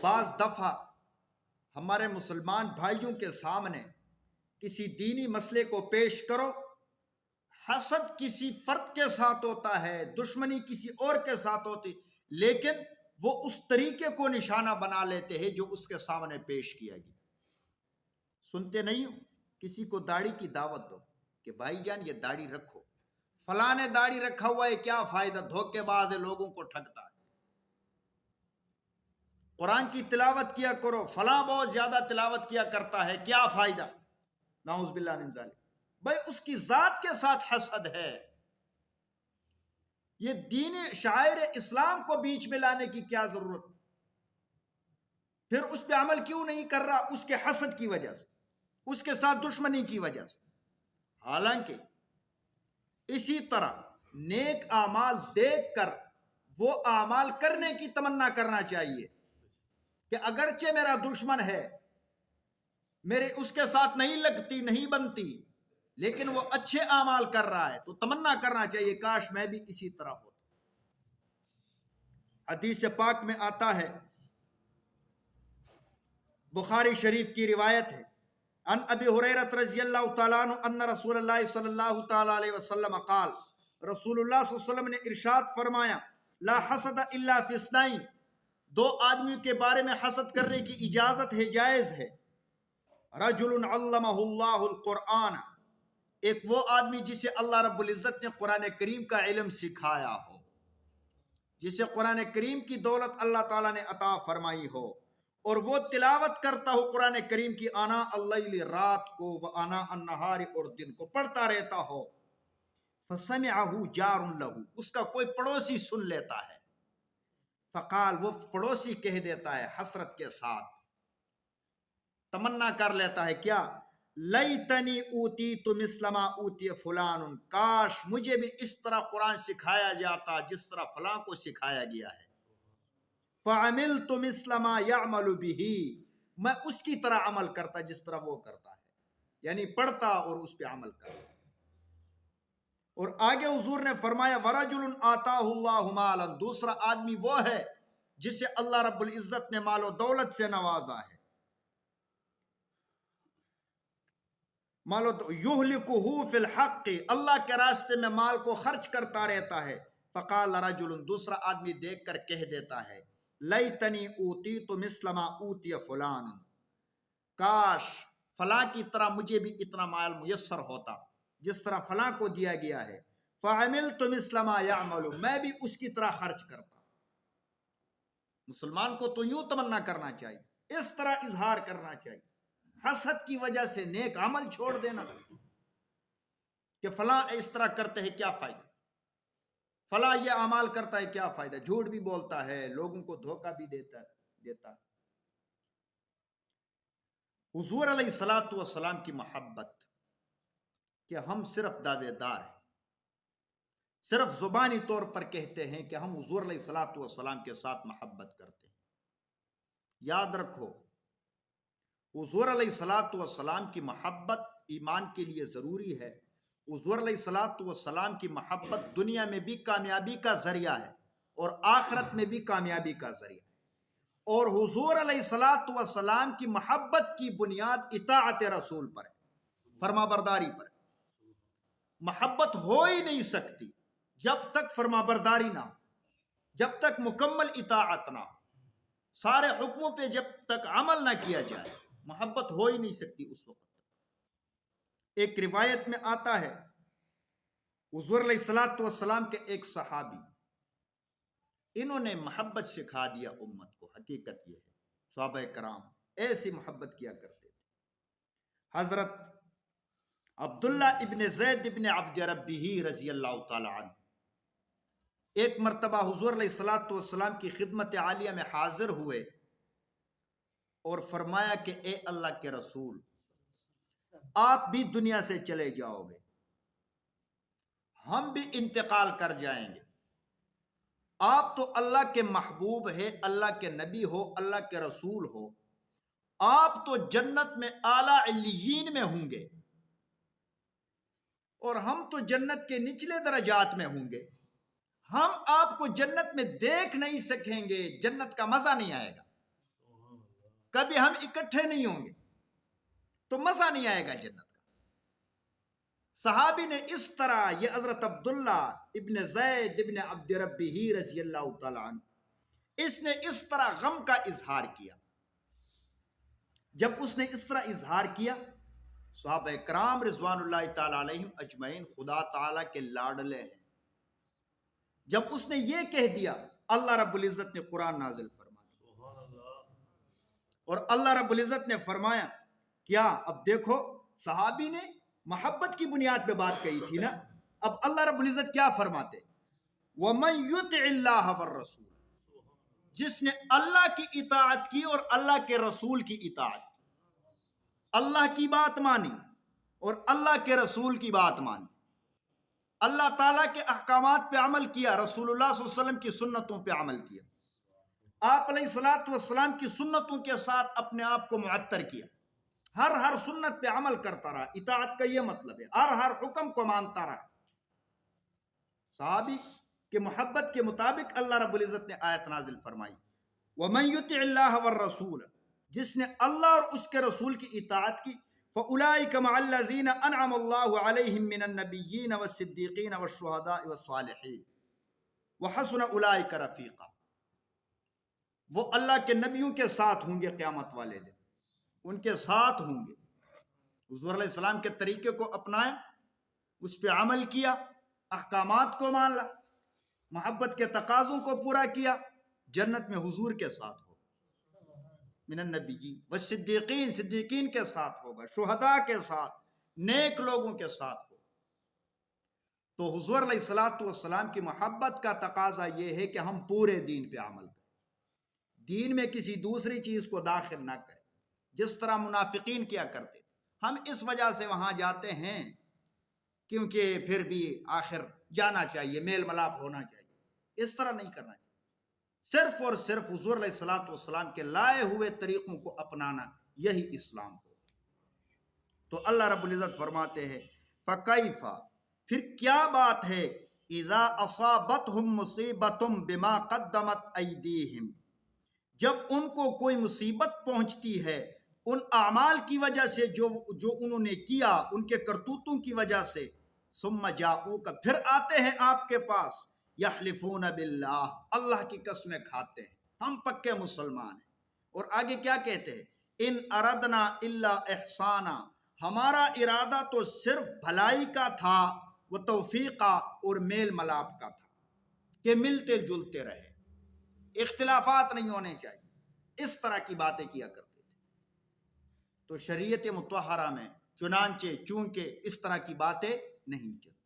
بعض دفعہ ہمارے مسلمان بھائیوں کے سامنے کسی دینی مسئلے کو پیش کرو، حسد کسی فرد کے ساتھ ہوتا ہے، دشمنی کسی اور کے ساتھ ہوتی، لیکن وہ اس طریقے کو نشانہ بنا لیتے ہیں جو اس کے سامنے پیش کیا گیا۔ سنتے نہیں ہو، کسی کو داڑھی کی دعوت دو کہ بھائی جان یہ داڑھی رکھو، فلاں نے داڑھی رکھا ہوا ہے، کیا فائدہ، دھوکے باز ہے، لوگوں کو ٹھگتا ہے۔ قرآن کی تلاوت کیا کرو، فلاں بہت زیادہ تلاوت کیا کرتا ہے، کیا فائدہ، نعوذ باللہ من ذالک۔ بھائی اس کی ذات کے ساتھ حسد ہے۔ یہ دین شاعر اسلام کو بیچ میں لانے کی کیا ضرورت؟ پھر اس پہ عمل کیوں نہیں کر رہا؟ اس کے حسد کی وجہ سے، اس کے ساتھ دشمنی کی وجہ سے۔ حالانکہ اسی طرح نیک اعمال دیکھ کر وہ اعمال کرنے کی تمنا کرنا چاہیے کہ اگرچہ میرا دشمن ہے، میرے اس کے ساتھ نہیں لگتی، نہیں بنتی، لیکن وہ اچھے اعمال کر رہا ہے تو تمنا کرنا چاہیے کاش میں بھی اسی طرح ہوتا۔ حدیث پاک میں آتا ہے، بخاری شریف کی روایت ہے، ان ابی ہریرہ رضی اللہ تعالیٰ عنہ ان رسول اللہ صلی اللہ تعالیٰ علیہ وسلم قال، رسول اللہ صلی اللہ علیہ وسلم نے ارشاد فرمایا، لا حسد الا فی اثنین، دو آدمیوں کے بارے میں حسد کرنے کی اجازت ہے، جائز ہے۔ رجل علمہ اللہ القرآن، ایک وہ آدمی جسے اللہ رب العزت نے قرآن کریم کا علم سکھایا ہو، جسے قرآن کریم کی دولت اللہ تعالیٰ نے عطا فرمائی ہو، اور وہ تلاوت کرتا ہو قرآن کریم کی آنا اللیل، رات کو، و آنا النہار، اور دن کو پڑھتا رہتا ہو۔ فسمعہ جار لہ، اس کا کوئی پڑوسی سن لیتا ہے، فقال، وہ پڑوسی کہہ دیتا ہے حسرت کے ساتھ، تمنا کر لیتا ہے کیا، لیتنی اوتیت مثل ما اوتی فلان، کاش مجھے بھی اس طرح قرآن سکھایا جاتا جس طرح فلاں کو سکھایا گیا ہے۔ فعملت مثل ما یعمل بہ، میں اس کی طرح عمل کرتا جس طرح وہ کرتا ہے، یعنی پڑھتا اور اس پہ عمل کرتا۔ اور آگے حضور نے فرمایا، ورجل آتاہ اللہ مالا، دوسرا آدمی وہ ہے جسے اللہ رب العزت نے مال و دولت سے نوازا ہے، یہلکہ فی الحق، اللہ کے راستے میں مال کو خرچ کرتا رہتا ہے۔ فقال رجل، دوسرا آدمی دیکھ کر کہہ دیتا ہے، لیتنی اوتیت مثل ما اوتی فلان، کاش فلاں کی طرح مجھے بھی اتنا مال میسر ہوتا جس طرح فلاں کو دیا گیا ہے۔ فعملت مثل ما یعمل، میں بھی اس کی طرح خرچ کرتا۔ مسلمان کو تو یوں تمنا کرنا چاہیے، اس طرح اظہار کرنا چاہیے۔ حسد کی وجہ سے نیک عمل چھوڑ دینا کہ فلاں اس طرح کرتے ہیں کیا فائدہ، فلاں یہ اعمال کرتا ہے کیا فائدہ، جھوٹ بھی بولتا ہے، لوگوں کو دھوکہ بھی دیتا ہے۔ حضور علیہ الصلوۃ والسلام کی محبت کہ ہم صرف دعوے دار ہیں، صرف زبانی طور پر کہتے ہیں کہ ہم حضور علیہ الصلوۃ والسلام کے ساتھ محبت کرتے ہیں۔ یاد رکھو، حضور علیہ الصلوۃ والسلام کی محبت ایمان کے لیے ضروری ہے۔ حضور علیہ الصلوۃ والسلام کی محبت دنیا میں بھی کامیابی کا ذریعہ ہے اور آخرت میں بھی کامیابی کا ذریعہ ہے۔ اور حضور علیہ الصلوۃ والسلام کی محبت کی بنیاد اطاعت رسول پر ہے، فرما برداری پر ہے۔ محبت ہو ہی نہیں سکتی جب تک فرما برداری نہ ہو، جب تک مکمل اطاعت نہ ہو، سارے حکموں پہ جب تک عمل نہ کیا جائے، محبت ہو ہی نہیں سکتی اس وقت۔ ایک روایت میں آتا ہے، حضور علیہ الصلوۃ والسلام کے ایک صحابی، انہوں نے محبت سکھا دیا امت کو۔ حقیقت یہ ہے صحابہ کرام ایسی محبت کیا کرتے تھے۔ حضرت عبداللہ ابن زید ابن عبد ربہ رضی اللہ تعالی عنہ ایک مرتبہ حضور علیہ الصلوۃ والسلام کی خدمت عالیہ میں حاضر ہوئے اور فرمایا کہ اے اللہ کے رسول، آپ بھی دنیا سے چلے جاؤ گے، ہم بھی انتقال کر جائیں گے، آپ تو اللہ کے محبوب ہے، اللہ کے نبی ہو، اللہ کے رسول ہو، آپ تو جنت میں اعلیٰ علیین میں ہوں گے اور ہم تو جنت کے نچلے درجات میں ہوں گے، ہم آپ کو جنت میں دیکھ نہیں سکیں گے، جنت کا مزہ نہیں آئے گا۔ کبھی ہم اکٹھے نہیں ہوں گے تو مزہ نہیں آئے گا جنت کا۔ صحابی نے اس طرح، یہ حضرت عبداللہ ابن زید ابن عبد ربہ رضی اللہ تعالیٰ عنہ، اس نے اس طرح غم کا اظہار کیا۔ جب اس نے اس طرح اظہار کیا، صحابہ کرام رضوان اللہ تعالیٰ علیہم اجمعین خدا تعالیٰ کے لاڈلے ہیں، جب اس نے یہ کہہ دیا، اللہ رب العزت نے قرآن نازل فرما دیا، اور اللہ رب العزت نے فرمایا کیا؟ اب دیکھو، صحابی نے محبت کی بنیاد پہ بات کہی تھی نا، اب اللہ رب العزت کیا فرماتے؟ وَمَن يُطِعِ اللَّهَ وَالرَّسُولَ، جس نے اللہ کی اطاعت کی اور اللہ کے رسول کی اطاعت کی، اللہ کی بات مانی اور اللہ کے رسول کی بات مانی، اللہ تعالیٰ کے احکامات پہ عمل کیا، رسول اللہ صلی اللہ علیہ وسلم کی سنتوں پہ عمل کیا، آپ علیہ الصلوۃ والسلام کی سنتوں کے ساتھ اپنے آپ کو معطر کیا، ہر سنت پہ عمل کرتا رہا، اطاعت کا یہ مطلب ہے ہر حکم کو مانتا رہا۔ صحابی کے محبت کے مطابق اللہ رب العزت نے آیت نازل فرمائی، وَمَن يُطِعِ اللَّهَ وَالرَّسُولَ، جس نے اللہ اور اس کے رسول کی اطاعت کی، فَأُولَٰئِكَ مَعَ الَّذِينَ أَنْعَمَ اللَّهُ عَلَيْهِم مِّنَ النَّبِيِّينَ وَالصِّدِّيقِينَ وَالشُّهَدَاءِ وَالصَّالِحِينَ وَحَسُنَ أُولَٰئِكَ رَفِيقًا، وہ اللہ کے نبیوں کے ساتھ ہوں گے، قیامت والے دن ان کے ساتھ ہوں گے۔ حضور علیہ السلام کے طریقے کو اپنایا، اس پہ عمل کیا، احکامات کو مان لا، محبت کے تقاضوں کو پورا کیا، جنت میں حضور کے ساتھ ہوگا، من النبیین والصدیقین، صدیقین کے ساتھ ہوگا، شہداء کے ساتھ، نیک لوگوں کے ساتھ ہوگا۔ تو حضور علیہ الصلوۃ والسلام کی محبت کا تقاضا یہ ہے کہ ہم پورے دین پہ عمل کریں، دین میں کسی دوسری چیز کو داخل نہ کریں، جس طرح منافقین کیا کرتے۔ ہم اس وجہ سے وہاں جاتے ہیں کیونکہ پھر بھی آخر جانا چاہیے، میل ملاپ ہونا چاہیے، اس طرح نہیں کرنا چاہیے۔ صرف اور صرف حضور علیہ الصلوۃ والسلام کے لائے ہوئے طریقوں کو اپنانا، یہی اسلام ہو۔ تو اللہ رب العزت فرماتے ہیں فَكَيْفَ، پھر کیا بات ہے، اِذَا أَصَابَتْهُم مُّصِيبَةٌ بِمَا قَدَّمَتْ أَيْدِيهِمْ، جب ان کو کوئی مصیبت پہنچتی ہے ان اعمال کی وجہ سے جو انہوں نے کیا، ان کے کرتوتوں کی وجہ سے، ثم جاؤک، پھر آتے ہیں آپ کے پاس، یحلفون باللہ، اللہ کی قسمیں کھاتے ہیں ہم پکے مسلمان ہیں، اور آگے کیا کہتے ہیں، ان اردنا الا احسانا، ہمارا ارادہ تو صرف بھلائی کا تھا، وہ توفیقہ، اور میل ملاپ کا تھا، کہ ملتے جلتے رہے، اختلافات نہیں ہونے چاہیے، اس طرح کی باتیں کیا کرتے تھے۔ تو شریعت مطہرہ میں چنانچہ چونکہ اس طرح کی باتیں نہیں چلتی۔